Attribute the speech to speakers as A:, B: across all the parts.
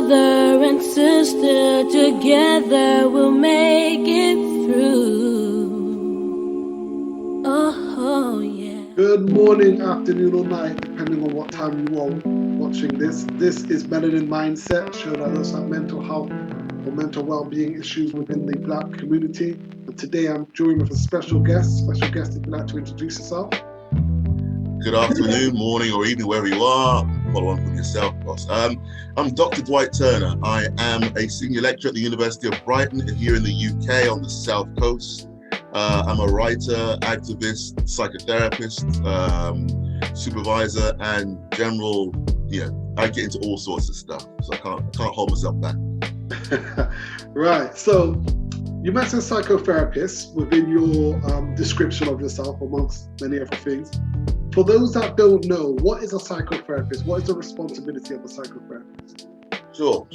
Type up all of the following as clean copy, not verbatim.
A: brother and sister, together we'll make it through. Oh, yeah.
B: Good morning, afternoon, or night, depending on what time you are watching this. This is Melanin Mindset, show that looks at mental health or mental well-being issues within the Black community. And today I'm joined with a special guest. Special guest, if you'd like to introduce yourself.
C: Good afternoon, morning, or evening, wherever you are. Follow on from yourself, boss. I'm Dr. Dwight Turner. I am a senior lecturer at the University of Brighton here in the UK on the South Coast. I'm a writer, activist, psychotherapist, supervisor, and general. I get into all sorts of stuff, so I can't hold myself back.
B: Right. So you mentioned psychotherapist within your description of yourself, amongst many other things. For those that don't know, what is a psychotherapist? What is the responsibility of a psychotherapist?
C: Sure.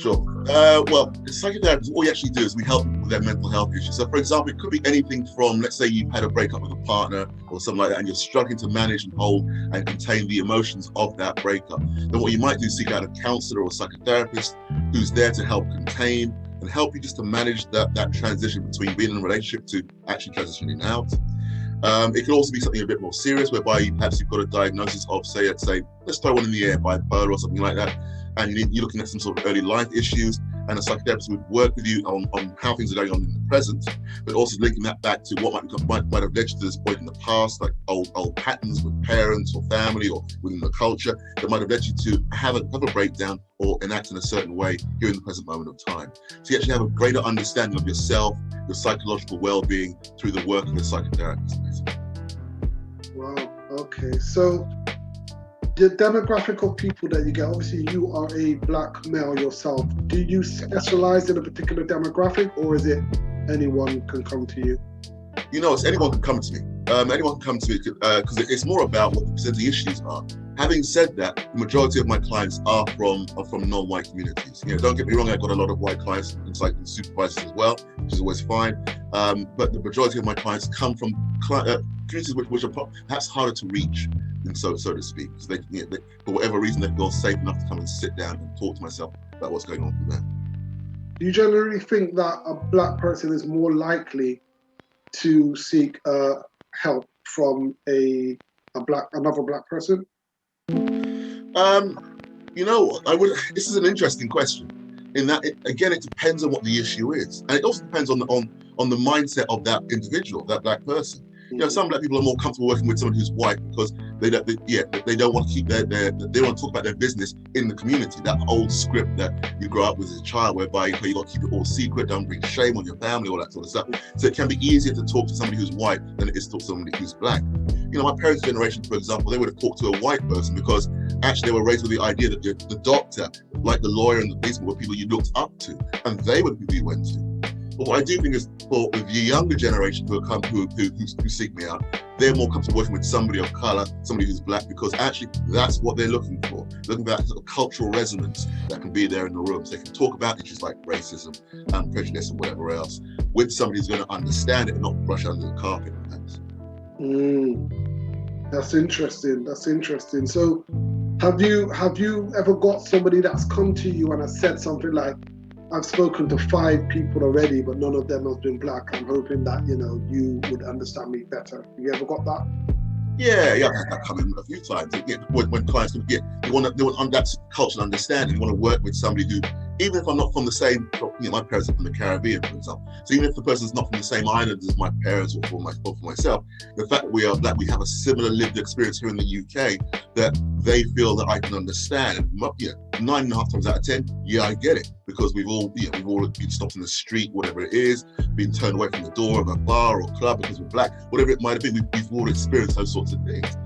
C: Well, psychotherapy, all we actually do is we help people with their mental health issues. So, for example, it could be anything from, let's say you've had a breakup with a partner or something like that, and you're struggling to manage and hold and contain the emotions of that breakup. Then what you might do is seek out a counsellor or a psychotherapist who's there to help contain and help you just to manage that transition between being in a relationship to actually transitioning out. It could also be something a bit more serious, whereby perhaps you've got a diagnosis of, let's throw one in the air, bipolar or something like that, and you're looking at some sort of early life issues, and a psychotherapist would work with you on how things are going on in the present, but also linking that back to what might have led you to this point in the past, like old patterns with parents or family or within the culture that might have led you to have a breakdown or enact in a certain way here in the present moment of time. So you actually have a greater understanding of yourself, your psychological well-being through the work of the psychotherapist, basically.
B: Wow. Okay. So the demographic of people that you get, obviously you are a Black male yourself. Do you specialize in a particular demographic, or is it anyone can come to you?
C: It's anyone can come to me. Anyone can come to me because it's more about what the issues are. Having said that, the majority of my clients are from non-white communities. Don't get me wrong, I've got a lot of white clients and supervisors as well, which is always fine. But the majority of my clients come from communities which are perhaps harder to reach, so to speak. So they, for whatever reason, they feel safe enough to come and sit down and talk to myself about what's going on for them.
B: Do you generally think that a Black person is more likely to seek help from another Black person?
C: This is an interesting question. In that, it depends on what the issue is, and it also depends on the mindset of that individual, that Black person. Some Black people are more comfortable working with someone who's white because they don't want to keep they want to talk about their business in the community. That old script that you grow up with as a child, whereby you got to keep it all secret, don't bring shame on your family, all that sort of stuff. So it can be easier to talk to somebody who's white than it is to talk to somebody who's Black. My parents' generation, for example, they would have talked to a white person because actually they were raised with the idea that the doctor, like the lawyer and the policeman, were people you looked up to, and they were the people you went to. But what I do think is, for the younger generation who seek me out, they're more comfortable working with somebody of color, somebody who's Black, because actually that's what they're looking for. Looking for that sort of cultural resonance that can be there in the room. So they can talk about issues like racism and prejudice and whatever else with somebody who's going to understand it and not brush under the carpet, perhaps.
B: That's interesting. So have you ever got somebody that's come to you and has said something like, I've spoken to 5 people already, but none of them has been Black. I'm hoping that, you would understand me better. Have you ever got that?
C: Yeah, I've had that come in a few times. When clients they want that cultural understanding. They want to work with somebody who, even if I'm not from the same, my parents are from the Caribbean, for example. So even if the person's not from the same island as my parents or for myself, the fact that we are Black, we have a similar lived experience here in the UK that they feel that I can understand. And 9.5 times out of 10, I get it, because we've all been stopped in the street, whatever it is, been turned away from the door of a bar or club because we're Black, whatever it might have been. We've all experienced those sorts of things.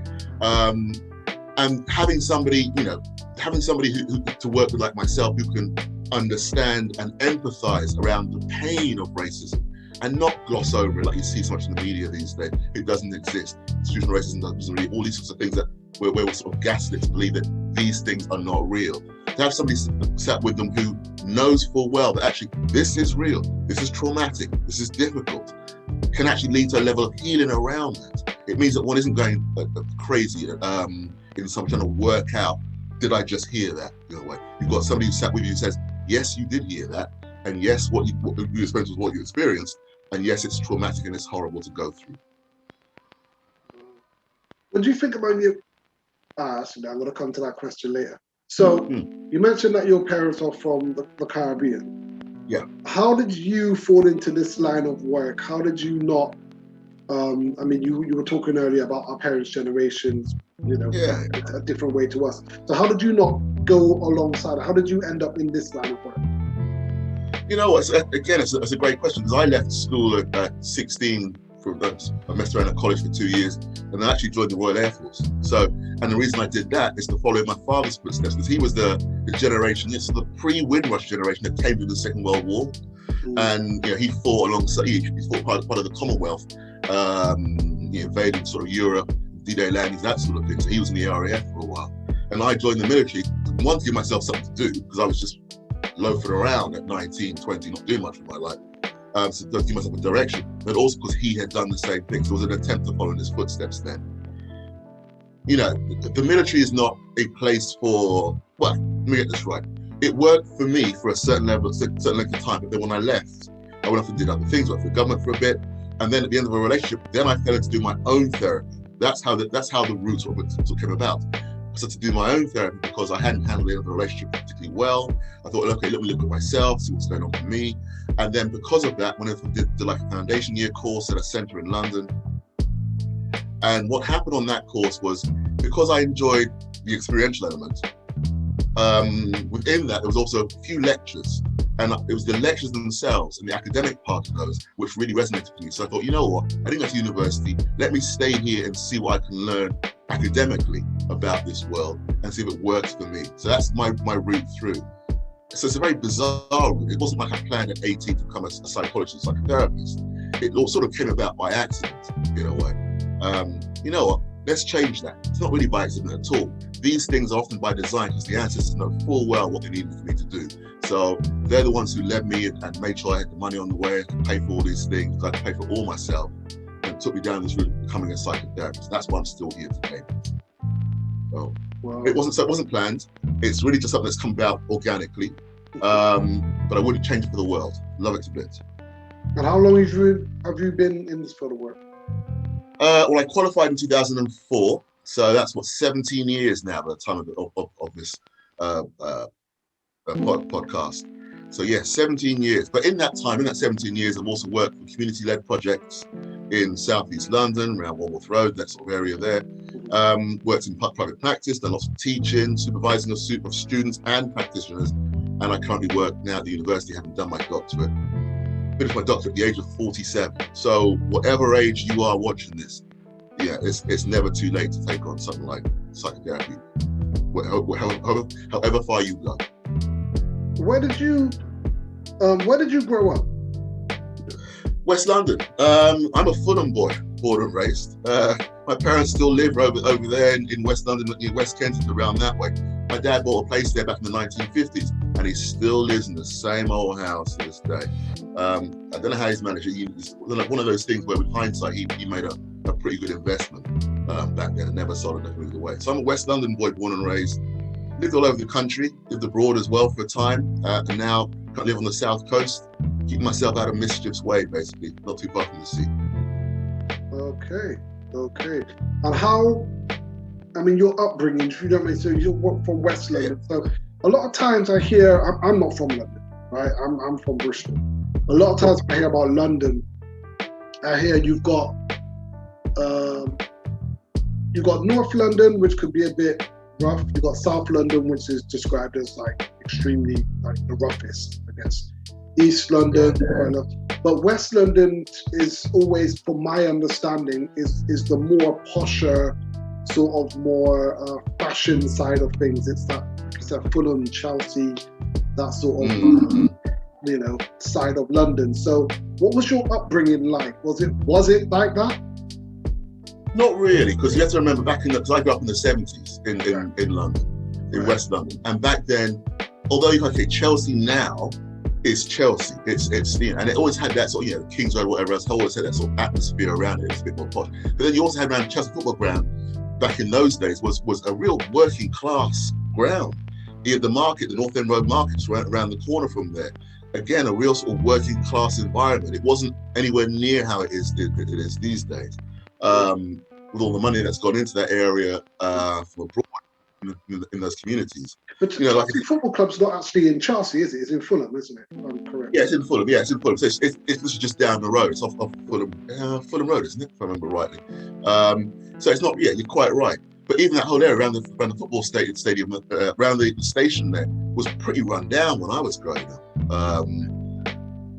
C: And having somebody who to work with like myself, who can understand and empathize around the pain of racism and not gloss over it like you see so much in the media these days. It doesn't exist. Institutional racism doesn't really, all these sorts of things that where we're sort of gaslit to believe that these things are not real. To have somebody sat with them who knows full well that actually this is real, this is traumatic, this is difficult, can actually lead to a level of healing around that. It means that one isn't going crazy in some trying to work out, did I just hear that? You've got somebody who sat with you who says, yes, you did hear that, and yes, what you experienced was what you experienced, and yes, it's traumatic and it's horrible to go through.
B: What do you think about you? Actually, I'm going to come to that question later. So you mentioned that your parents are from the Caribbean.
C: Yeah.
B: How did you fall into this line of work? How did you not? I mean, you were talking earlier about our parents' generations, you know, it's a different way to us. So how did you not go alongside? How did you end up in this line of work?
C: You know, it's a great question, because I left school at 16. I messed around at college for 2 years, and I actually joined the Royal Air Force. So, and the reason I did that is to follow in my father's footsteps, because he was the generation, it's the pre-Windrush generation that came to the Second World War. And you know, he fought alongside, he fought part of the Commonwealth, he invaded sort of Europe, D-Day landings, that sort of thing. So he was in the RAF for a while. And I joined the military, one, to give myself something to do, because I was just loafing around at 19, 20, not doing much with my life. So to give myself a direction, but also because he had done the same thing. So it was an attempt to follow in his footsteps then. You know, the military is not a place for, well, let me get this right. It worked for me for a certain level, a certain length of time, but then when I left, I went off and did other things, worked for the government for a bit, and then at the end of a relationship, then I fell into doing my own therapy. That's how the route sort of came about. So to do my own therapy, because I hadn't handled the end of the relationship particularly well, I thought, okay, let me look at myself, see what's going on for me. And then because of that, when I did like a foundation year course at a centre in London, and what happened on that course was, because I enjoyed the experiential element, within that there was also a few lectures, and it was the lectures themselves and the academic part of those which really resonated with me. So I thought, you know what, I didn't go to university, let me stay here and see what I can learn academically about this world and see if it works for me. So that's my route through. So it's a very bizarre route. It wasn't like I planned at 18 to become a psychologist, psychotherapist. It all sort of came about by accident in a way. You know what, let's change that. It's not really by accident at all. These things are often by design, because the ancestors know full well what they needed for me to do. So they're the ones who led me and made sure I had the money on the way, I could pay for all these things, I could pay for all myself, and took me down this route of becoming a psychotherapist. That's why I'm still here today. So it wasn't planned. It's really just something that's come about organically. But I wouldn't change it for the world. Love it to bits.
B: And how long have you been in this field of work?
C: Well, I qualified in 2004, so that's 17 years now by the time of this podcast. So yeah, 17 years. But in that 17 years, I've also worked for community-led projects in Southeast London, around Walworth Road, that sort of area there. Worked in private practice, done lots of teaching, supervising of students and practitioners. And I currently work now at the university, having done my doctorate. Finished my doctorate at the age of 47. So whatever age you are watching this, yeah, it's never too late to take on something like psychotherapy, however far you go.
B: Where did you grow up?
C: West London. I'm a Fulham boy, born and raised. My parents still live over there in West London, near West Kensington, around that way. My dad bought a place there back in the 1950s, and he still lives in the same old house to this day. I don't know how he's managed it. It's like one of those things where, with hindsight, he made a pretty good investment back then and never sold it, never moved away. So I'm a West London boy, born and raised. Lived all over the country, lived abroad as well for a time, and now I live on the south coast, keeping myself out of mischief's way, basically, not too far from the sea.
B: Okay. And how, I mean, your upbringing, if you don't mind, so you're from West London. Yeah. So a lot of times I hear, I'm not from London, right? I'm from Bristol. A lot of times I hear about London, I hear you've got North London, which could be a bit rough. You've got South London, which is described as like extremely like the roughest, I guess. East London, but West London is always, from my understanding, is the more posher, sort of more fashion side of things. It's that Fulham, Chelsea, that sort of side of London. So, what was your upbringing like? Was it like that?
C: Not really, because you have to remember because I grew up in the 70s in London, in West London, and back then, although you can say Chelsea now, it's Chelsea. It's and it always had that sort of, Kings Road, whatever else, always had that sort of atmosphere around it. It's a bit more posh. But then you also had around Chelsea football ground back in those days was a real working class ground. the market, the North End Road market's right around the corner from there. Again, a real sort of working class environment. It wasn't anywhere near how it is these days. With all the money that's gone into that area from abroad in those communities.
B: But
C: you know, like
B: football club's not actually in Chelsea, is it? It's in Fulham, isn't it? If I'm correct.
C: Yeah, it's in Fulham. Yeah, it's in Fulham. So it's just down the road. It's off Fulham Road, isn't it? If I remember rightly. So it's not. Yeah, you're quite right. But even that whole area around the football stadium, around the station there, was pretty run down when I was growing up.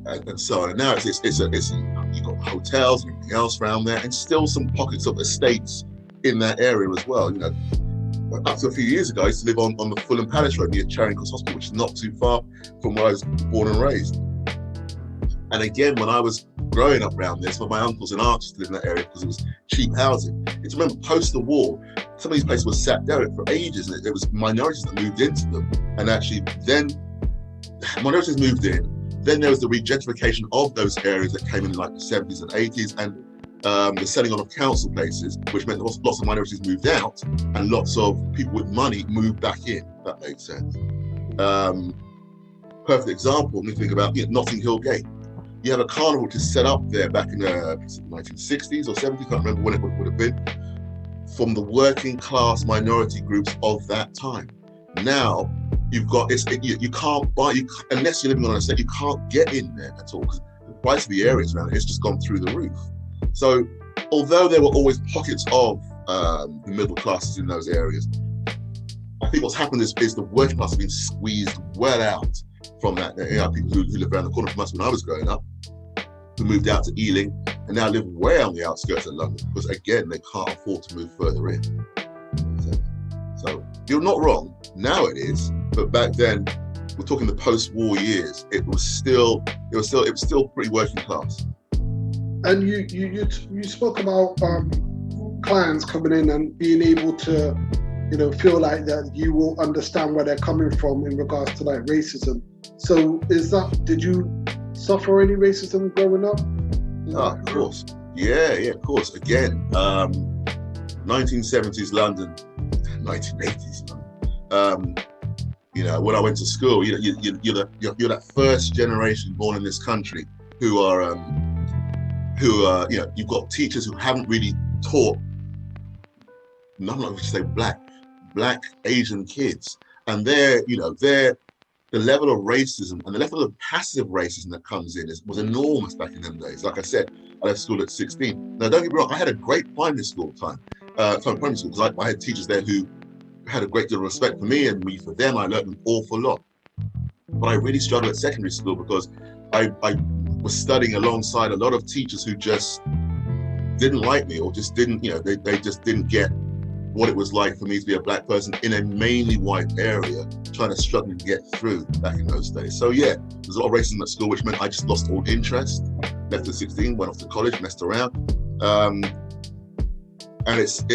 C: And so on. And now it's you've got hotels and everything else around there, and still some pockets of estates in that area as well. You know, up to a few years ago, I used to live on the Fulham Palace Road near Charing Cross Hospital, which is not too far from where I was born and raised. And again, when I was growing up around there, some of my uncles and aunts used to live in that area because it was cheap housing. It's remember post the war, some of these places were sat there for ages, and it was minorities that moved into them. And actually, then minorities moved in. Then there was the regentrification of those areas that came in like the 70s and 80s, and the selling on of council places, which meant lots of minorities moved out and lots of people with money moved back in. That makes sense. Perfect example, when we think about Notting Hill Gate. You have a carnival which is set up there back in the 1960s or 70s, can't remember when it would have been, from the working class minority groups of that time. Now, you've got, you can't buy, unless you're living on an estate, you can't get in there at all because the price of the areas around it's just gone through the roof. So, although there were always pockets of the middle classes in those areas, I think what's happened is the working class have been squeezed well out from that. People who live around the corner from us when I was growing up, who moved out to Ealing and now live way on the outskirts of London because again, they can't afford to move further in. So you're not wrong. Now it is, but back then, we're talking the post-war years. It was still pretty working class.
B: And you spoke about clients coming in and being able to, feel like that you will understand where they're coming from in regards to like racism. So did you suffer any racism growing up?
C: Of course. Yeah, of course. Again, 1970s London, 1980s London. When I went to school, you're that first generation born in this country who are you've got teachers who haven't really taught, I'm not going to say black Asian kids, and the level of racism and the level of passive racism that comes in was enormous back in them days. Like I said, I left school at 16. Now, don't get me wrong, I had a great primary school time because I had teachers there who had a great deal of respect for me and me for them. I learned an awful lot. But I really struggled at secondary school because I was studying alongside a lot of teachers who just didn't like me or just didn't, they just didn't get what it was like for me to be a black person in a mainly white area, trying to struggle to get through back in those days. So yeah, there's a lot of racism at school, which meant I just lost all interest. Left at 16, went off to college, messed around. And it's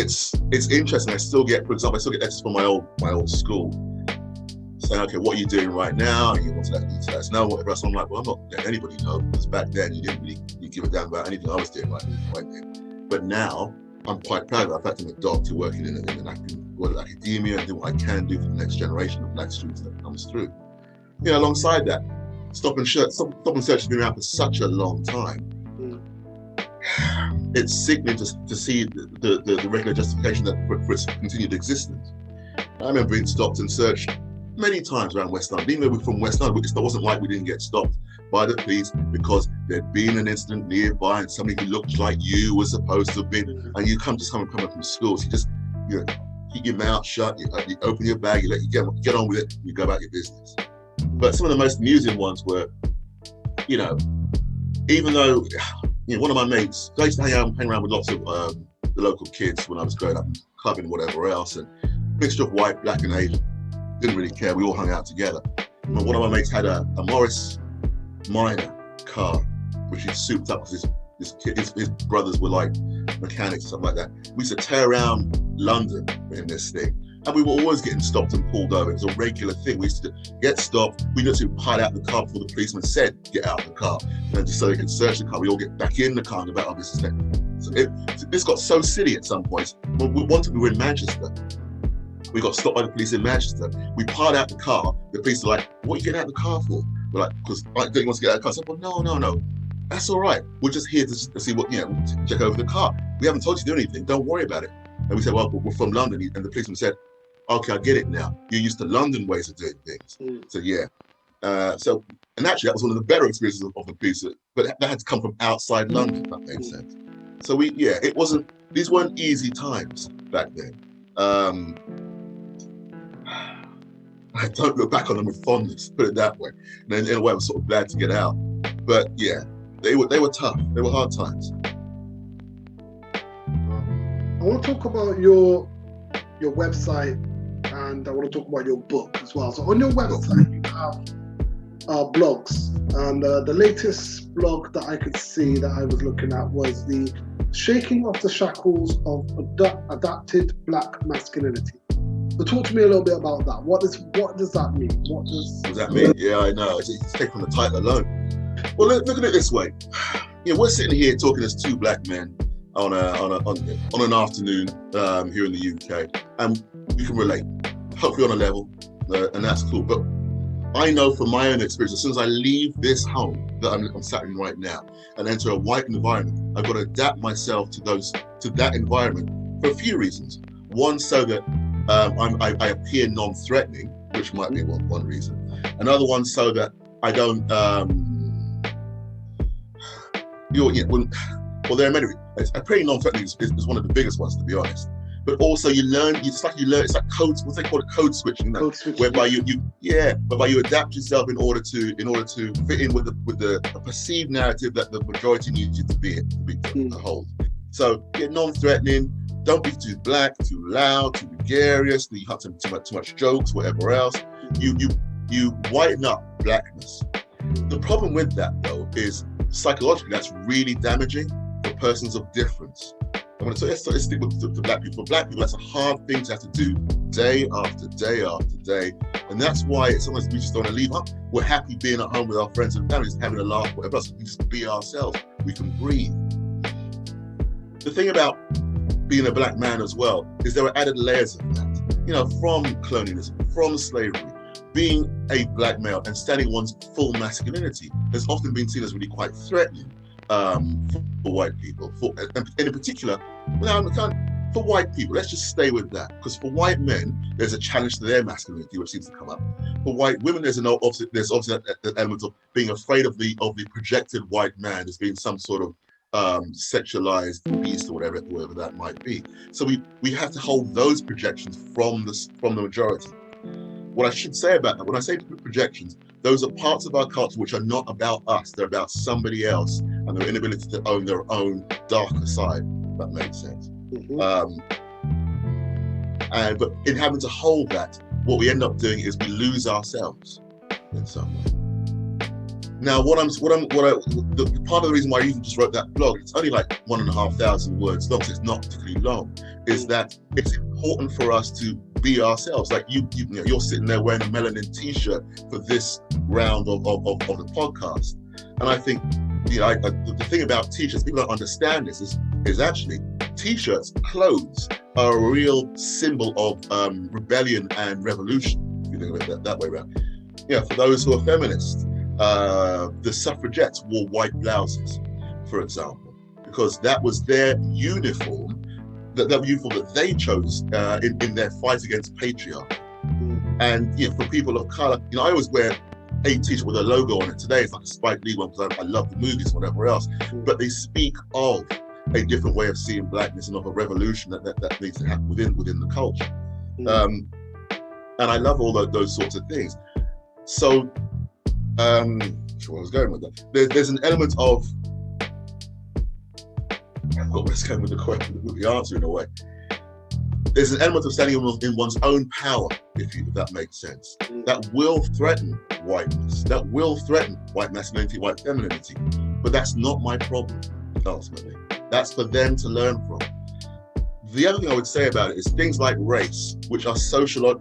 C: interesting. I still get letters from my old school saying, okay, what are you doing right now? And you want to let us know whatever else. I'm like, well, I'm not letting anybody know because back then you didn't really give a damn about anything I was doing right then. But now I'm quite proud of the fact I'm a doctor working in academia and do what I can do for the next generation of black students that comes through. Alongside that, Stop and Search has been around for such a long time. It's sickening to see the regular justification for its continued existence. I remember being stopped and searched many times around West London. Even though we're from West London, it wasn't like we didn't get stopped by the police because there'd been an incident nearby and somebody who looked like you was supposed to have been, and you come from school, so you just keep your mouth shut, you open your bag, you let you get on with it, you go about your business. But some of the most amusing ones were, even though one of my mates, I used to hang around with lots of the local kids when I was growing up, clubbing and whatever else, and mixture of white, black and Asian. Didn't really care, we all hung out together. And one of my mates had a Morris Minor car, which he souped up because his brothers were like mechanics and stuff like that. We used to tear around London in this thing. And we were always getting stopped and pulled over. It was a regular thing. We used to get stopped. We used to pile out the car before the policeman said, get out of the car. And just so they could search the car, we all get back in the car and about our business. So this got so silly at some points. We wanted to be in Manchester. We got stopped by the police in Manchester. We piled out the car. The police are like, "What are you getting out of the car for?" We're like, "Because I don't want to get out of the car." I said, "Well, no. That's all right. We're just here to see what, check over the car. We haven't told you to do anything. Don't worry about it." And we said, "Well, we're from London." And the policeman said, "Okay, I get it now. You're used to London ways of doing things." So yeah. And actually that was one of the better experiences of the police, but that had to come from outside London, if that makes sense. So these weren't easy times back then. I don't look back on them with fondness, put it that way. And in a way, I was sort of glad to get out. But yeah, they were tough. They were hard times.
B: I want to talk about your website, and I want to talk about your book as well. So on your website, you have blogs, and the latest blog that I could see that I was looking at was the Shaking Off the Shackles of Adapted Black Masculinity. So talk to me a little bit about that. What does that mean? What does
C: that mean? Yeah, I know. It's taken from the title alone. Well, look at it this way. We're sitting here talking as two black men on an afternoon here in the UK, and we can relate. Hopefully on a level, and that's cool. But I know from my own experience, as soon as I leave this home that I'm sat in right now and enter a white environment, I've got to adapt myself to that environment for a few reasons. One, so that I appear non-threatening, which might be one reason. Another one, so that I don't. Well, there are many. Appearing non-threatening is one of the biggest ones, to be honest. But also you learn. It's like code. What they call it, code switching.
B: Code switching.
C: Whereby you adapt yourself in order to fit in with the perceived narrative that the majority needs you to be to hold. So get non-threatening. Don't be too black, too loud, too gregarious. You have too much jokes, whatever else. You whiten up blackness. The problem with that, though, is psychologically that's really damaging for persons of difference. Let's stick with the black people. For black people, that's a hard thing to have to do day after day after day. And that's why sometimes we just don't want to leave. We're happy being at home with our friends and families, having a laugh, whatever else. We just be ourselves. We can breathe. The thing about being a black man as well is there are added layers of that. From colonialism, from slavery, being a black male and standing one's full masculinity has often been seen as really quite threatening. For white people, and in particular, for white people, let's just stay with that, because for white men, there's a challenge to their masculinity which seems to come up. For white women, there's obviously that element of being afraid of the projected white man as being some sort of sexualized beast or whatever that might be. So we have to hold those projections from the majority. What I should say about that, when I say projections, those are parts of our culture which are not about us, they're about somebody else and their inability to own their own darker side, if that makes sense. But in having to hold that, what we end up doing is we lose ourselves in some way. Now, the part of the reason why I even just wrote that blog, it's only like 1,500 words long, so it's not particularly long, is that it's important for us to be ourselves. Like you're sitting there wearing a Melanin t-shirt for this round of the podcast, and I think the thing about t-shirts, people don't understand this, is actually t-shirts, clothes, are a real symbol of rebellion and revolution, if you think of it that way around. For those who are feminists, the suffragettes wore white blouses, for example, because that was their uniform, that uniform that they chose in their fight against patriarchy. And for people of color, I always wear a t-shirt with a logo on it. Today it's like a Spike Lee one because I love the movies, whatever else. But they speak of a different way of seeing blackness and of a revolution that needs to happen within the culture. And I love all those sorts of things. So, I'm sure where I was going with that. There's an element of, I forgot where it's going with the question, with the answer in a way. There's an element of standing in one's own power, if that makes sense. That will threaten whiteness, that will threaten white masculinity, white femininity. But that's not my problem, ultimately. That's for them to learn from. The other thing I would say about it is things like race, which are social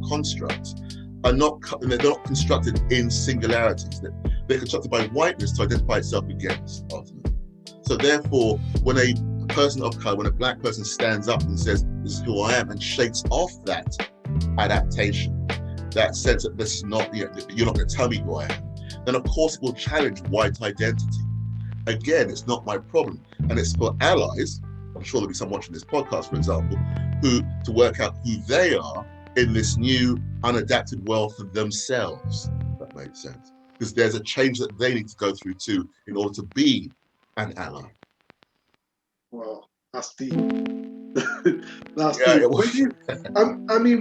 C: constructs, they're not constructed in singularities. They're constructed by whiteness to identify itself against, ultimately. So therefore, when a person of color, when a black person stands up and says, this is who I am, and shakes off that adaptation, that sense that this is not, you're not going to tell me who I am, then of course it will challenge white identity. Again, it's not my problem. And it's for allies, I'm sure there'll be some watching this podcast, for example, to work out who they are in this new unadapted world for themselves. If that makes sense. Because there's a change that they need to go through too in order to be an ally.
B: Well, that's deep. That's deep.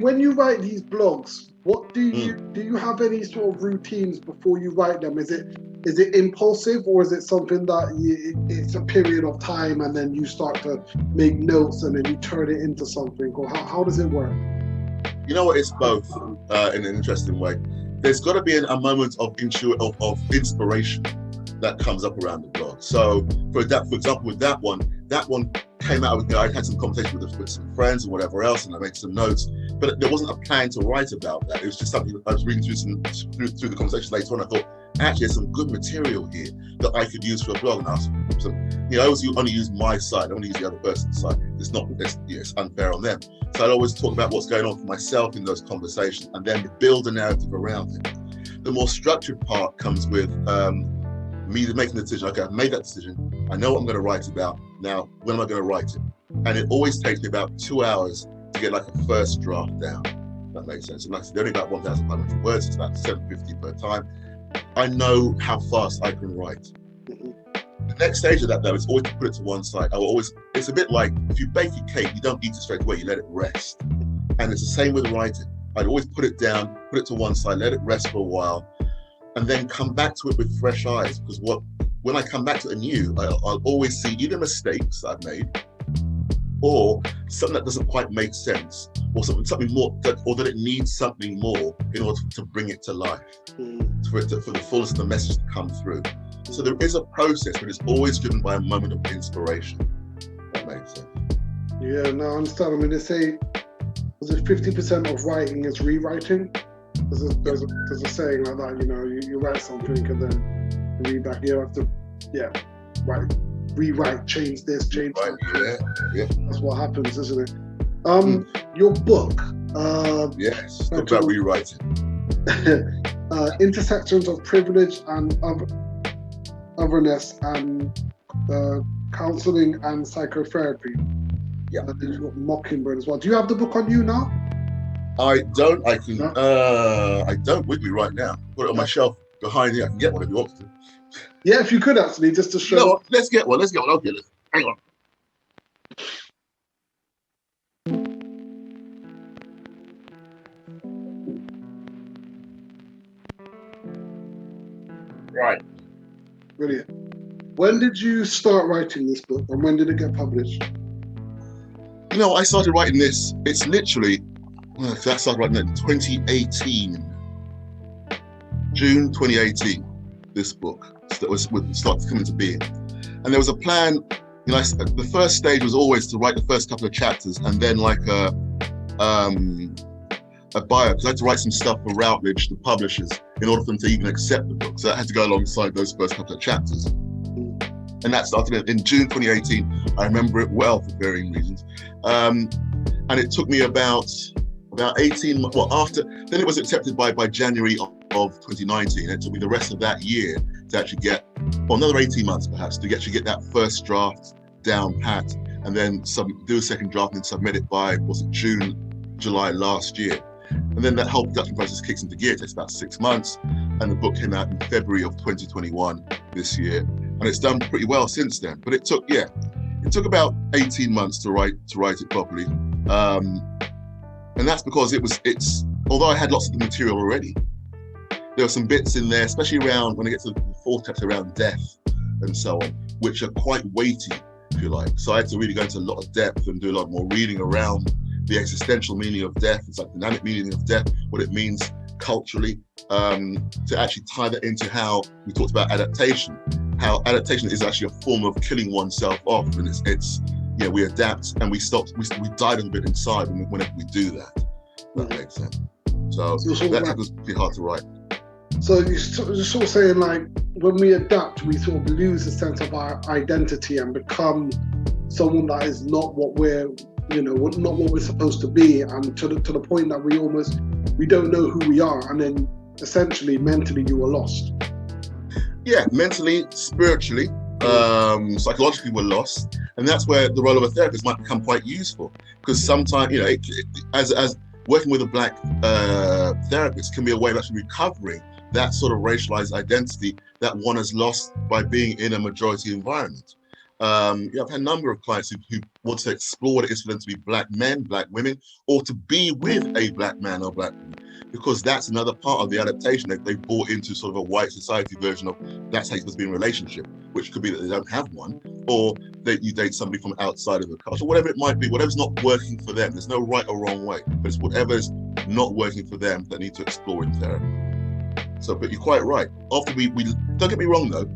B: When you write these blogs, what do you have any sort of routines before you write them? Is it impulsive, or is it something that it's a period of time and then you start to make notes and then you turn it into something, or how does it work?
C: You know what? It's both in an interesting way. There's got to be a moment of inspiration that comes up around the blog. So, for example, with that one came out with, I had some conversations with some friends and whatever else, and I made some notes, but there wasn't a plan to write about that. It was just something that I was reading through the conversation later on. I thought, actually, there's some good material here that I could use for a blog. And I always only use my side. I don't want to use the other person's side. It's unfair on them. So I'd always talk about what's going on for myself in those conversations, and then build a narrative around it. The more structured part comes with me making the decision. Okay, I've made that decision. I know what I'm going to write about. Now, when am I going to write it? And it always takes me about 2 hours to get like a first draft down. That makes sense. And like I said, they're only about 1,500 words. It's about 750 per time. I know how fast I can write. The next stage of that, though, is always to put it to one side. It's a bit like if you bake a cake, you don't eat it straight away, you let it rest. And it's the same with writing. I'd always put it down, put it to one side, let it rest for a while, and then come back to it with fresh eyes. Because when I come back to it anew, I'll always see either mistakes I've made, or something that doesn't quite make sense, or something more, or that it needs something more in order to bring it to life, for the fullness of the message to come through. So there is a process, but it's always driven by a moment of inspiration. That makes sense.
B: Yeah, no, I understand. I mean, they say, was it 50% of writing is rewriting? There's a saying like that, you write something and then you read back, you have to, rewrite, change this, change that. Yeah. That's what happens, isn't it? Your book.
C: Yes, talk about rewriting.
B: Intersections of privilege and otherness and counselling and psychotherapy.
C: Yeah.
B: And then you've got Mockingbird as well. Do you have the book on you now?
C: I don't. I don't with me right now. Put it on my shelf behind here. I can get one if you want to.
B: Yeah, if you could actually, just to show.
C: No, let's get one. I'll get it. Hang on. Right.
B: Brilliant. When did you start writing this book, and when did it get published?
C: I started writing this. It's literally. I started writing it in 2018. June 2018. This book started coming to being, and there was a plan. The first stage was always to write the first couple of chapters, and then like a bio, because I had to write some stuff for Routledge, the publishers, in order for them to even accept the book. So I had to go alongside those first couple of chapters. And that started in June 2018. I remember it well for varying reasons. And it took me about 18 months, then it was accepted by January of 2019. It took me the rest of that year to actually get, another 18 months perhaps, to actually get that first draft down pat, and then do a second draft and submit it by, July last year. And then that whole production process kicks into gear. It takes about 6 months, and the book came out in February of 2021 this year. And it's done pretty well since then. But it took about 18 months to write it properly. And that's because although I had lots of the material already, there were some bits in there, especially around when I get to the fourth chapter around death and so on, which are quite weighty, if you like. So I had to really go into a lot of depth and do a lot more reading around the existential meaning of death, the psychodynamic meaning of death, what it means culturally, to actually tie that into how we talked about adaptation, how adaptation is actually a form of killing oneself off, and it's we adapt and we die a little bit inside whenever we do that. That makes sense. So that was pretty hard to write.
B: So you're sort of saying, like, when we adapt, we sort of lose a sense of our identity and become someone that is not what we're not what we're supposed to be, and to the point that we don't know who we are, and then essentially mentally you are lost.
C: Yeah, mentally, spiritually, psychologically we're lost, and that's where the role of a therapist might become quite useful, because sometimes, as working with a black therapist can be a way of actually recovering that sort of racialized identity that one has lost by being in a majority environment. I've had a number of clients who want to explore what it is for them to be black men, black women, or to be with a black man or black woman, because that's another part of the adaptation that they've bought into sort of a white society version of that's how you're supposed to be in a relationship, which could be that they don't have one, or that you date somebody from outside of the culture, whatever it might be, whatever's not working for them. There's no right or wrong way, but it's whatever's not working for them that need to explore in therapy. So, but you're quite right. Often we don't get me wrong though,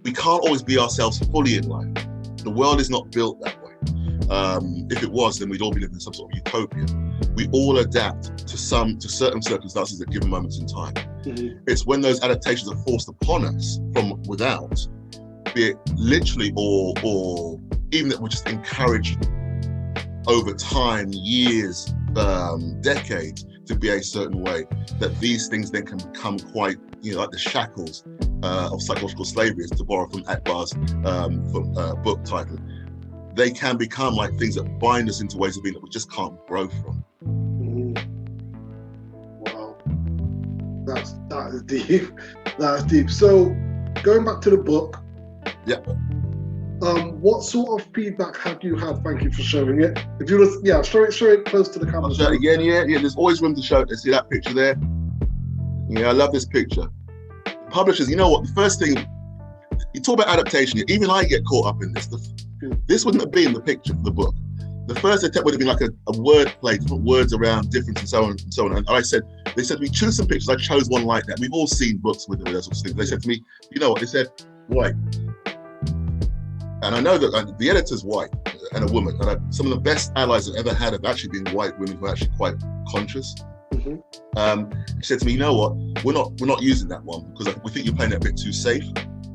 C: we can't always be ourselves fully in life. The world is not built that way. If it was, then we'd all be living in some sort of utopia. We all adapt to certain circumstances at given moments in time. Mm-hmm. It's when those adaptations are forced upon us from without, be it literally or even that we're just encouraged over time, years, decades, to be a certain way, that these things then can become quite, like the shackles of psychological slavery, is to borrow from Akbar's book title. They can become like things that bind us into ways of being that we just can't grow from.
B: Wow, that is deep. That is deep. So, going back to the book.
C: Yeah.
B: What sort of feedback have you had? Thank you for showing it. If you just, show it close to the camera.
C: I'll show it again. Yeah. There's always room to show it. See that picture there? Yeah, I love this picture. Publishers, you know what? The first thing, you talk about adaptation. Even I get caught up in this. This wouldn't have been the picture for the book. The first attempt would have been like a word play, different words around difference and so on and so on. And they said to me, choose some pictures. I chose one like that. We've all seen books with those sorts of things. They said to me, you know what? They said, white. And I know that the editor's white and a woman, and some of the best allies I've ever had have actually been white women who are actually quite conscious. Mm-hmm. She said to me, you know what, we're not using that one because we think you're playing it a bit too safe.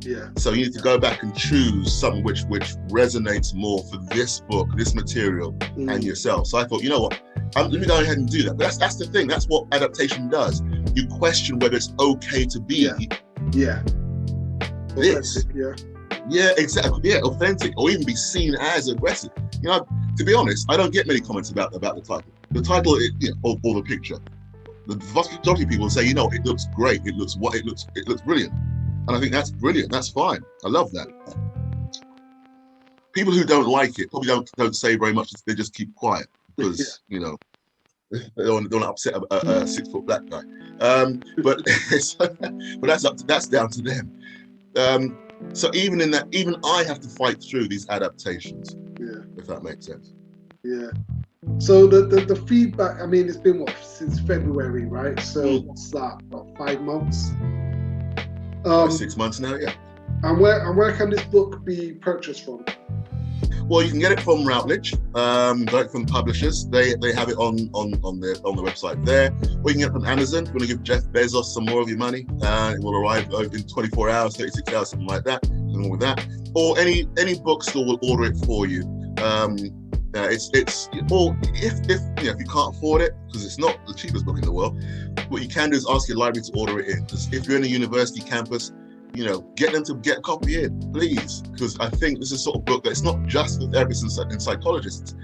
C: Yeah. So you need to go back and choose something which resonates more for this book, this material, and yourself. So I thought, you know what, let me go ahead and do that. But that's the thing. That's what adaptation does. You question whether it's okay to be this. Yeah, exactly. Yeah, authentic, or even be seen as aggressive. To be honest, I don't get many comments about the title. The title, or the picture. The vast majority of people say, it looks great. It looks brilliant. And I think that's brilliant. That's fine. I love that. People who don't like it probably don't say very much. They just keep quiet because they don't upset a 6-foot black guy. But that's down to them. So even in that, even I have to fight through these adaptations. Yeah. If that makes sense.
B: Yeah. So the feedback. I mean, it's been since February, right? So what's that? About 5 months.
C: 6 months now, yeah.
B: And where can this book be purchased from?
C: Well, you can get it from Routledge, direct from publishers. They have it on the website there. Or you can get it from Amazon. If you want to give Jeff Bezos some more of your money, it will arrive in 24 hours, 36 hours, something like that. Nothing wrong with that. Or any bookstore will order it for you. If you can't afford it, because it's not the cheapest book in the world, what you can do is ask your library to order it in. Because if you're in a university campus, get them to get a copy in, please. Because I think this is sort of book that's not just for therapists and psychologists.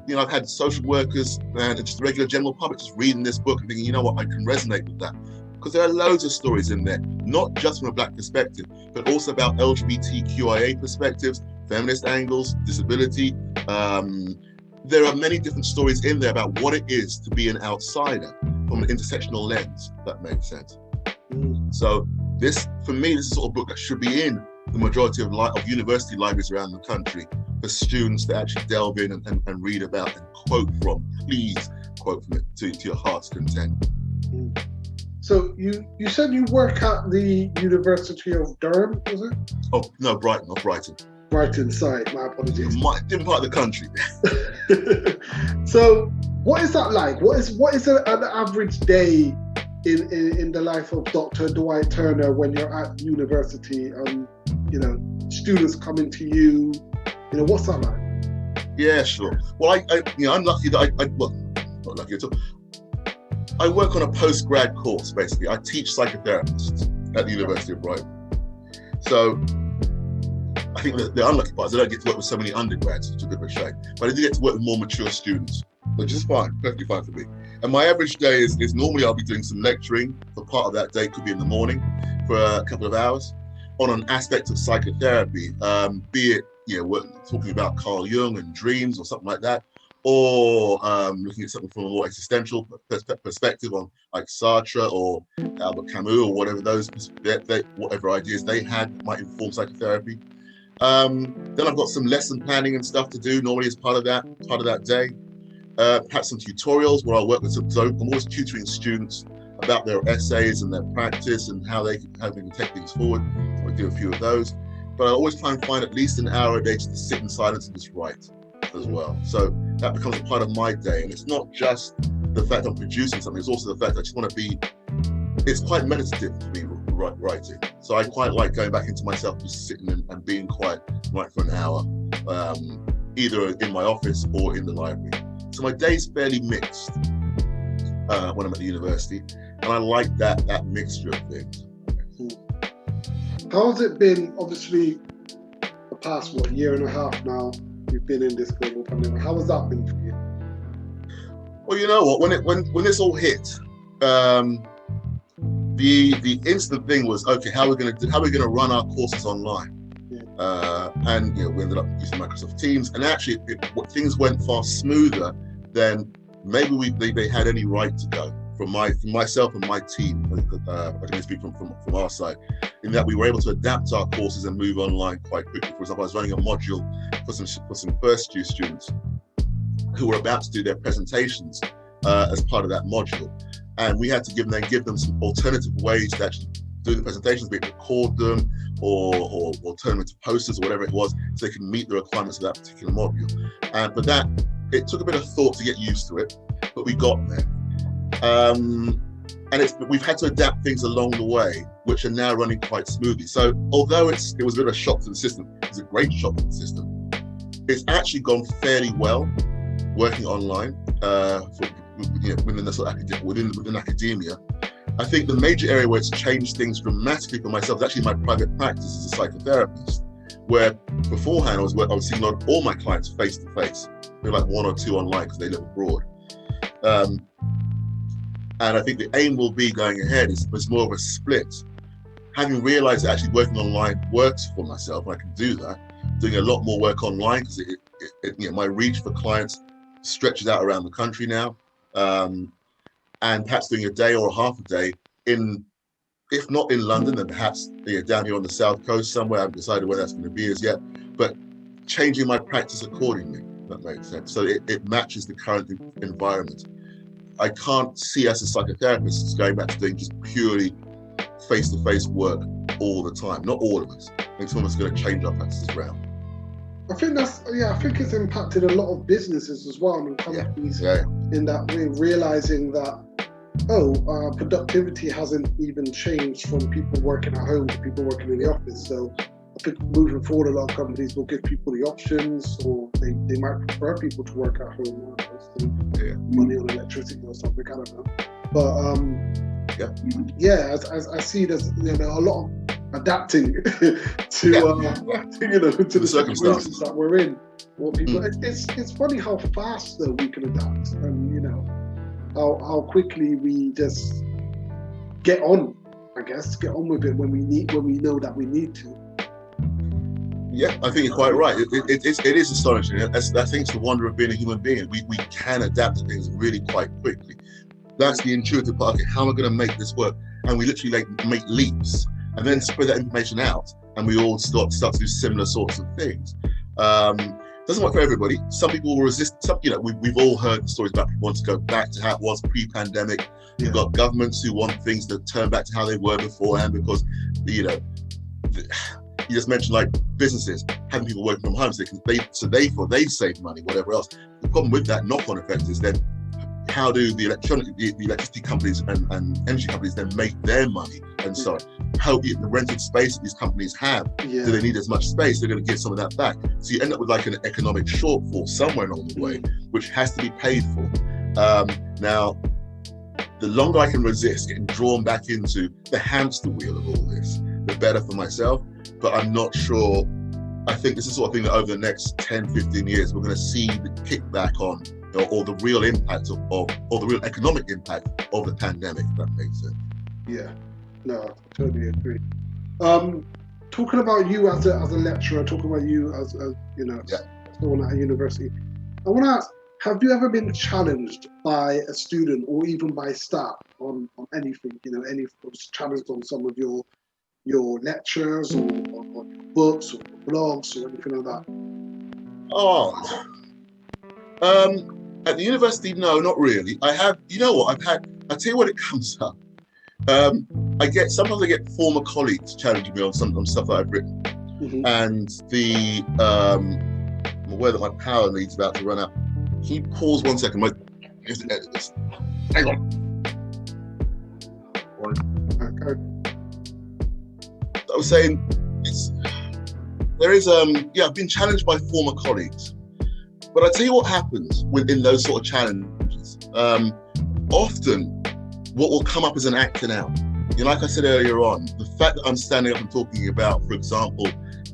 C: I've had social workers and just regular general public just reading this book and thinking, you know what, I can resonate with that. Because there are loads of stories in there, not just from a black perspective, but also about LGBTQIA perspectives, feminist angles, disability. There are many different stories in there about what it is to be an outsider from an intersectional lens, if that makes sense. So for me, this is the sort of book that should be in the majority of university libraries around the country for students to actually delve in and read about and quote from. Please quote from it to your heart's content.
B: So you said you work at the University of Durham, was it?
C: Oh, no, Brighton, not Brighton.
B: Brighton, sorry, my apologies.
C: Different part of the country.
B: So what is that like? What is an average day in the life of Dr. Dwight Turner when you're at university? Students coming to you. What's that like?
C: Yeah, sure. Well, I'm lucky that well, not lucky at all. I work on a post-grad course, basically. I teach psychotherapists at the University of Brighton. So I think that the unlucky part is I don't get to work with so many undergrads, which is a bit of a shame. But I do get to work with more mature students, which is fine, perfectly fine for me. And my average day is normally I'll be doing some lecturing. For part of that day could be in the morning for a couple of hours on an aspect of psychotherapy, be it, talking about Carl Jung and dreams or something like that, or looking at something from a more existential perspective on like Sartre or Albert Camus or whatever whatever ideas they had that might inform psychotherapy. Then I've got some lesson planning and stuff to do normally as part of that day. Perhaps some tutorials where I'll work with so I'm always tutoring students about their essays and their practice and how they can take things forward. So I do a few of those. But I always try and find at least an hour a day just to sit in silence and just write as well. So that becomes a part of my day. And it's not just the fact I'm producing something, it's also the fact I just want to be, it's quite meditative to me writing. So I quite like going back into myself, just sitting and being quiet, right, for an hour, either in my office or in the library. So my day's fairly mixed when I'm at the university, and I like that mixture of things.
B: How has it been, obviously, the past, year and a half now, you've been in this global pandemic. How has that been for you?
C: Well, you know what, when this all hit, the instant thing was, okay, how are we gonna run our courses online? Yeah. And we ended up using Microsoft Teams, and actually things went far smoother than maybe they had any right to go from myself and my team. I can speak from our side, in that we were able to adapt our courses and move online quite quickly. For example, I was running a module for some first year students who were about to do their presentations as part of that module, and we had to give them some alternative ways to actually do the presentations, be it record them or turn them into posters or whatever it was, so they can meet the requirements of that particular module. But that, it took a bit of thought to get used to it, but we got there. And we've had to adapt things along the way, which are now running quite smoothly. So although it was a bit of a shock to the system, it's a great shock to the system. It's actually gone fairly well working online within academia. I think the major area where it's changed things dramatically for myself is actually my private practice as a psychotherapist, where beforehand I was seeing all my clients face to face, maybe like one or two online because they live abroad. And I think the aim will be going ahead is more of a split. Having realized that actually working online works for myself, and I can do that, doing a lot more work online because my reach for clients stretches out around the country now. And perhaps doing a day or a half a day if not in London, then perhaps down here on the South Coast somewhere. I haven't decided where that's going to be as yet, but changing my practice accordingly, if that makes sense. So it matches the current environment. I can't see us as psychotherapists going back to doing just purely face-to-face work all the time. Not all of us. I think some of us are going to change our practices around.
B: I think it's impacted a lot of businesses as well, and companies in that way, realizing that productivity hasn't even changed from people working at home to people working in the office. So I think moving forward, a lot of companies will give people the options, or they might prefer people to work at home money on electricity or something. I don't know, but I see there's a lot of adapting to the circumstances that we're in. What people, it's funny how fast though we can adapt, and how quickly we just get on with it when we know that we need to.
C: Yeah, I think you're quite right. It is astonishing. I think it's the wonder of being a human being. We can adapt to things really quite quickly. That's the intuitive part. Okay, how am I going to make this work? And we literally make leaps and then spread that information out, and we all start to do similar sorts of things. Doesn't work for everybody. Some people will resist. We've all heard the stories about people wanting to go back to how it was pre-pandemic. You've got governments who want things to turn back to how they were beforehand because, you just mentioned like businesses having people working from home, so they've saved money, whatever else. The problem with that knock-on effect is then how do the electricity companies and energy companies then make their money, and so on. how the rented space that these companies have, do they need as much space? They're going to give some of that back. So you end up with like an economic shortfall somewhere along the way, which has to be paid for. Now, the longer I can resist getting drawn back into the hamster wheel of all this, the better for myself. But I'm not sure. I think this is the sort of thing that over the next 10, 15 years, we're going to see the kickback on, or the real impact or the real economic impact of the pandemic, if that makes sense.
B: Yeah, no, I totally agree. Talking about you as a lecturer, talking about you as someone at a university, I want to ask, have you ever been challenged by a student or even by staff on anything, any challenged on some of your lectures or books or blogs or anything like that?
C: At the university, no, not really. I have, I'll tell you when it comes up. Sometimes I get former colleagues challenging me on some stuff that I've written. And I'm aware that my power lead's about to run out. Can you pause 1 second? Hang on.
B: Okay.
C: I was saying, I've been challenged by former colleagues, but I tell you what happens in those sort of challenges. Often, what will come up is an acting out. Like I said earlier on, the fact that I'm standing up and talking about, for example,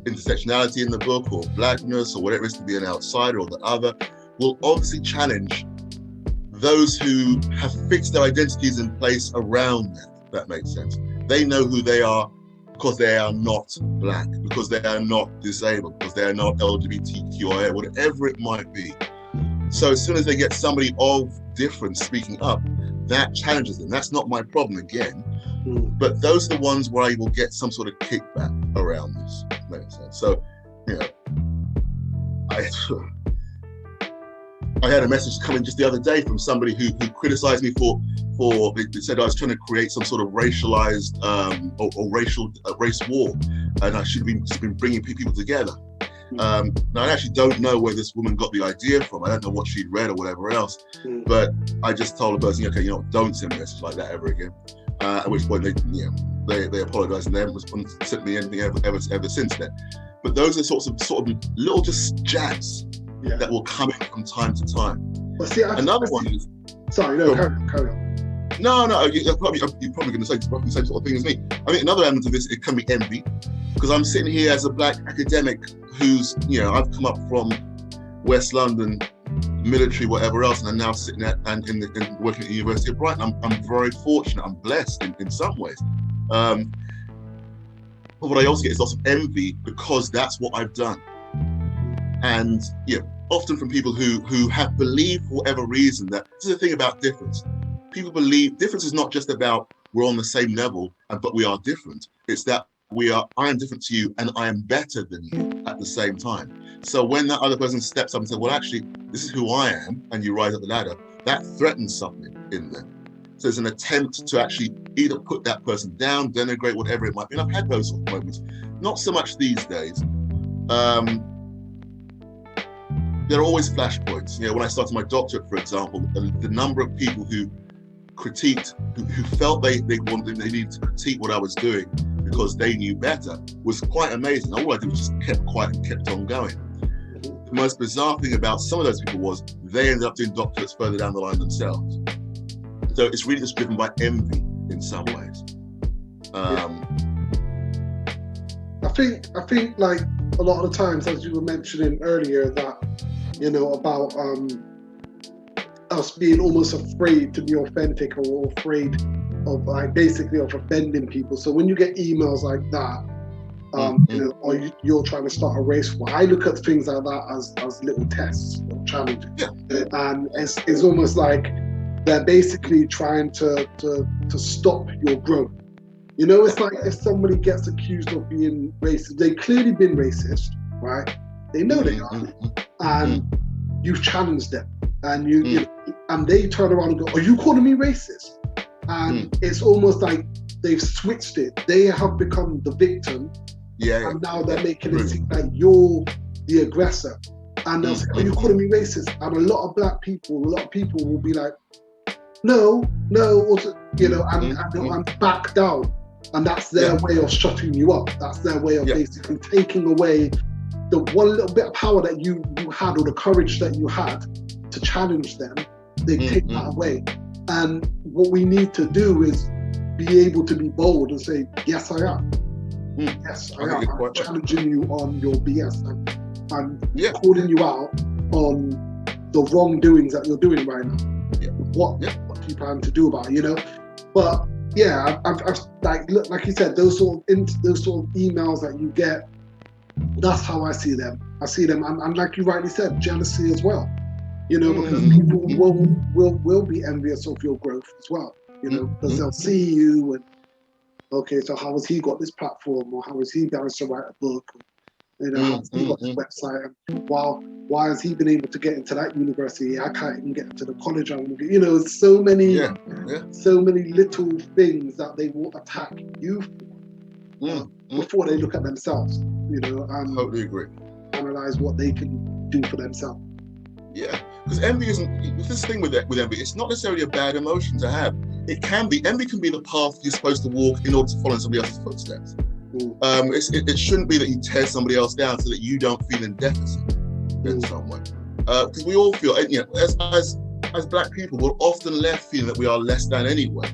C: intersectionality in the book, or blackness, or whatever it is to be an outsider or the other, will obviously challenge those who have fixed their identities in place around that, if that makes sense. They know who they are because they are not black, because they are not disabled, because they are not LGBTQIA, whatever it might be. So as soon as they get somebody of difference speaking up, that challenges them. That's not my problem again. But those are the ones where I will get some sort of kickback around this. Makes sense. So, I had a message come in just the other day from somebody who criticized me for they said I was trying to create some sort of racialized or racial race war, and I should have been bringing people together. Now I actually don't know where this woman got the idea from. I don't know what she'd read or whatever else, but I just told the person, okay, don't send me a message like that ever again. At which point they apologized and they haven't sent me anything ever since then. But those are sort of little just jabs that will come in from time to time.
B: Well, see,
C: another one is...
B: Sorry, no, carry on.
C: No, you're probably going to say the same sort of thing as me. I think another element of this, it can be envy, because I'm sitting here as a black academic who's, I've come up from West London, military, whatever else, and I'm now sitting working at the University of Brighton. I'm very fortunate. I'm blessed in some ways. But what I also get is lots of envy because that's what I've done. And often from people who have believed for whatever reason that this is the thing about difference. People believe difference is not just about we're on the same level, but we are different. It's that I am different to you and I am better than you at the same time. So when that other person steps up and says, well, actually, this is who I am, and you rise up the ladder, that threatens something in them. So there's an attempt to actually either put that person down, denigrate, whatever it might be. And I've had those sort of moments. Not so much these days. There are always flashpoints. When I started my doctorate, for example, the number of people who critiqued, who felt they needed to critique what I was doing because they knew better was quite amazing. All I did was just kept quiet and kept on going. The most bizarre thing about some of those people was they ended up doing doctorates further down the line themselves. So it's really just driven by envy in some ways.
B: I think like a lot of the times, as you were mentioning earlier, that about us being almost afraid to be authentic or afraid of basically of offending people. So when you get emails like that, or you're trying to start a race war, I look at things like that as little tests or challenges. And it's almost like they're basically trying to stop your growth. It's like if somebody gets accused of being racist, they've clearly been racist, right? They know they are, and you've challenged them, and and they turn around and go, "Are you calling me racist?" And it's almost like they've switched it. They have become the victim, and now they're making it seem like you're the aggressor. And they'll say, "Are you calling me racist?" And a lot of black people, will be like, "No," and back down. And that's their way of shutting you up. That's their way of basically taking away the one little bit of power that you had, or the courage that you had to challenge them. They take that away. And what we need to do is be able to be bold and say, yes, I am. Yes, I am. I'm challenging you on your BS. I'm calling you out on the wrongdoings that you're doing right now. What do you plan to do about it, you know? But yeah, I've like you said, those sort of emails that you get, that's how I see them. I see them, and like you rightly said, jealousy as well. You know, because people will be envious of your growth as well. You know, because they'll see you and, okay, so how has he got this platform, or how has he managed to write a book? You know, how has he got this website? And why has he been able to get into that university? I can't even get into the college I want to get. You know, so many little things that they will attack you for before they look at themselves. You know, and
C: totally agree.
B: Analyze what they can do for themselves.
C: Yeah, because envy isn't this thing with envy. It's not necessarily a bad emotion to have. It can be. Envy can be the path you're supposed to walk in order to follow in somebody else's footsteps. It shouldn't be that you tear somebody else down so that you don't feel in deficit in some way. Because we all feel, you know, as Black people, we're often left feeling that we are less than anyway.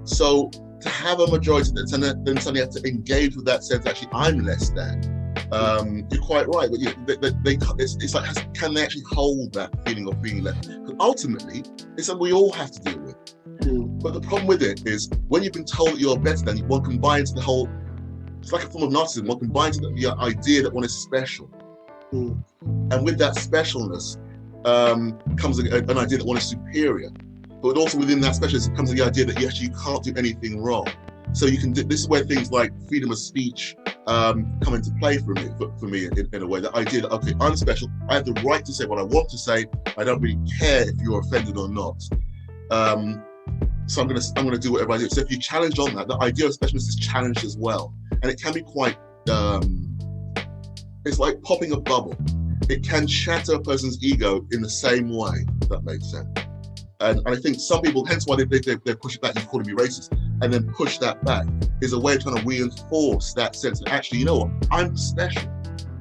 C: So to have a majority that then suddenly have to engage with that sense, actually, I'm less than. You're quite right, but it's like, can they actually hold that feeling of being less? Because ultimately, it's something we all have to deal with. But the problem with it is, when you've been told that you're better than, one combines the whole, it's like a form of narcissism, one combines the idea that one is special. And with that specialness comes an idea that one is superior. But also within that specialness comes the idea that you can't do anything wrong. So you can. This is where things like freedom of speech come into play for me in a way. The idea that, okay, I'm special. I have the right to say what I want to say. I don't really care if you're offended or not. So I'm gonna do whatever I do. So if you challenge on that, the idea of specialness is challenged as well, and it can be quite. It's like popping a bubble. It can shatter a person's ego in the same way. If that makes sense. And I think some people, hence why they push it back, you calling me racist, and then push that back, is a way of trying to reinforce that sense that actually, you know what, I'm special,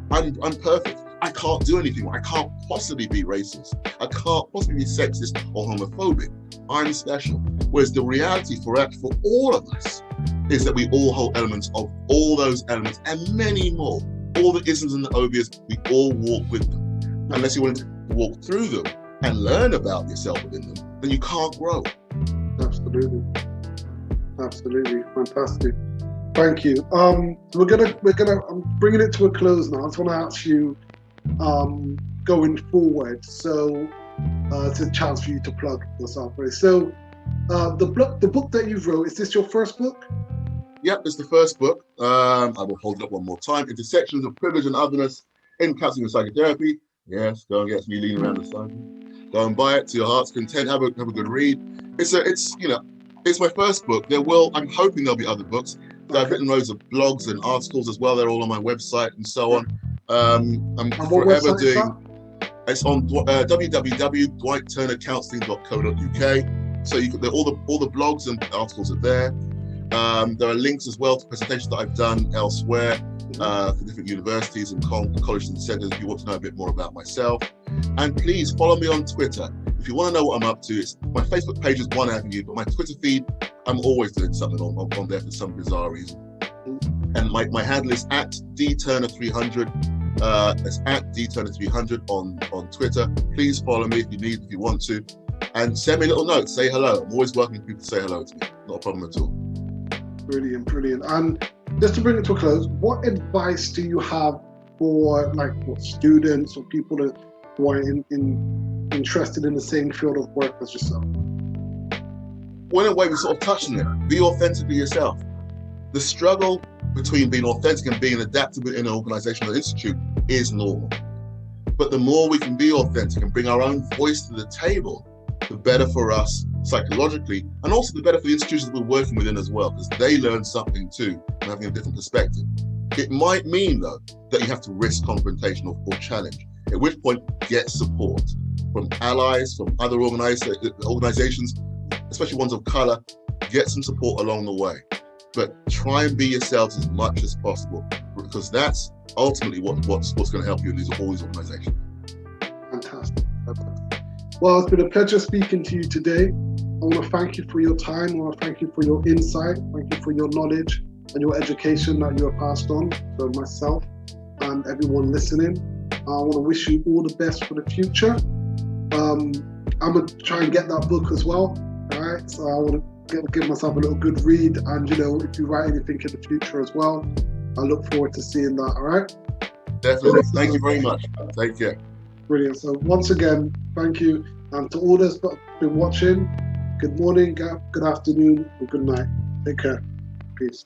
C: I'm perfect, I can't do anything, I can't possibly be racist, I can't possibly be sexist or homophobic, I'm special. Whereas the reality for all of us is that we all hold elements of all those elements and many more. All the isms and the obvious, we all walk with them. Unless you're willing to walk through them and learn about yourself within them, then you can't grow.
B: Absolutely, fantastic. Thank you. We're gonna. I'm bringing it to a close now. I just want to ask you, going forward. So, it's a chance for you to plug yourself. Right? So, the book that you've wrote, is this your first book?
C: Yep, it's the first book. I will hold it up one more time. Intersections of Privilege and Otherness in Counselling and Psychotherapy. Yes, go and get me leaning around the side. Go and buy it to your heart's content. Have a good read. It's my first book. I'm hoping there'll be other books. Okay. I've written loads of blogs and articles as well. They're all on my website and so on. I'm forever doing. It's on www.dwightturnercounselling.co.uk. So all the blogs and articles are there. There are links as well to presentations that I've done elsewhere for different universities and colleges and centres if you want to know a bit more about myself. And please follow me on Twitter. If you want to know what I'm up to, my Facebook page is one avenue, but my Twitter feed, I'm always doing something on there for some bizarre reason. And my handle is at dturner300. It's at dturner300 on Twitter. Please follow me if you want to. And send me a little note, say hello. I'm always welcoming people to say hello to me. Not a problem at all.
B: Brilliant. And just to bring it to a close, what advice do you have for students or people who are interested in the same field of work as yourself?
C: Well, in a way, we sort of touched on it. Be authentically yourself. The struggle between being authentic and being adaptable in an organization or institute is normal. But the more we can be authentic and bring our own voice to the table, the better for us psychologically, and also the better for the institutions we're working within as well, because they learn something too and having a different perspective. It might mean, though, that you have to risk confrontation or challenge, at which point get support from allies, from other organizations, especially ones of color. Get some support along the way. but try and be yourselves as much as possible, because that's ultimately what's going to help you in all these organizations.
B: Fantastic. Well, it's been a pleasure speaking to you today. I want to thank you for your time. I want to thank you for your insight. Thank you for your knowledge and your education that you have passed on to myself and everyone listening. I want to wish you all the best for the future. I'm going to try and get that book as well. All right. So I want to give myself a little good read. And, if you write anything in the future as well, I look forward to seeing that. All right.
C: Definitely. Thank you very much. Take care.
B: Brilliant. So once again, thank you. And to all those that have been watching, good morning, good afternoon, or good night. Take care. Peace.